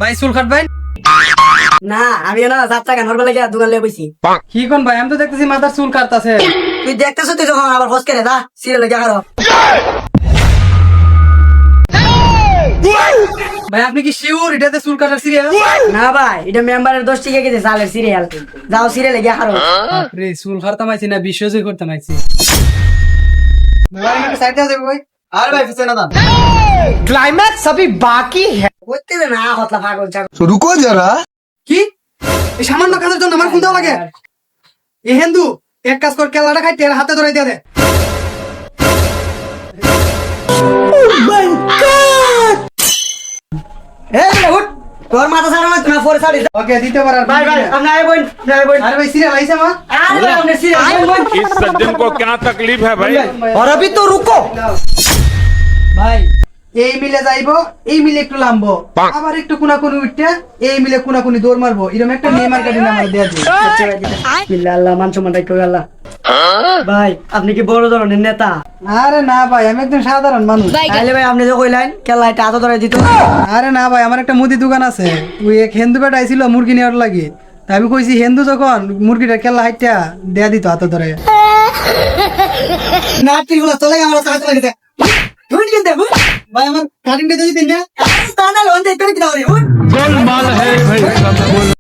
ভাই চুল কাটবেন? না আমি না যাত্রা গান হরবে লাগে দোকান লয়ে বইছি। কি কোন ভাই, আমি তো দেখতেছি মাথার চুল কাটতাছে। তুই দেখতেছ তুই যখন আবার ফস করে দা সিরিয়াল লাগে হারো। ভাই আপনি কি শিওর এটাতে চুল কাটার সিরিয়াল? না ভাই এটা মেম্বারের 10 টাকা কেজি চালের সিরিয়াল। যাও সিরিয়াল লাগে হারো। রে চুল কাটতাম আইছি না বিশ্বজয় করতাম আইছি। ভাই একটু সাইডে যাবে ভাই। আর ভাই পিছনে না দান। क्लाइमैक्स अभी बाकी है। কইতে না হতলা পাগল ছাগল। तो रुको जरा। কি এই সামান্য কাজের জন্য আমার ফোন দেওয়া লাগে? এ হিন্দু এক কাজ কর, কেলাটা খাই তের হাতে ধরাই দিয়ে দে। এই উঠ তোর মাথা সারা না তুমি পরে ছাড়ি। ওকে দিতে পারার ভাই ভাই আপনি আই বইন আই বইন। আরে ভাই সিরিয়াল আইছে আমার। আরে ভাই আপনি সিরিয়াল বইন। इस सज्जन को क्या तकलीफ है भाई? और अभी तो रुको। ভাই এই মিলে যাইবো, এই মিলে একটু লামবো, আবার একটু কোনাকুনি উঠতে এই মিলে কোনাকুনি দৌড় মারবো, এরকম একটা নেইমার কাটিং আমার দেয়া দিই। বিল্লাহ আল্লাহ মান সম্মান রাখো আল্লাহ। ভাই আপনি কি বড় ধরনের নেতা? আরে না ভাই, আমি একদম সাধারণ মানুষ। তাইলে ভাই আপনি যে কইলেন কেলা এটা হাতে ধরে দিত। আরে না ভাই, আমার একটা মুদি দোকান আছে, ওই এক হিন্দু বেটা আইছিল মুরগি নেওয়ার লাগি। তা আমি কইছি হিন্দু যখন মুরগিটা কেলা হাইটা দেয়া দিত হাতে ধরে। না তুইগুলো চলে আমার হাতে লাগে। তুই কি দেব? ভাই আমার কাটিংটা যদি দিন না। তাহলে ওই দেখতে কি দাও রে? गोलमाल है भाई।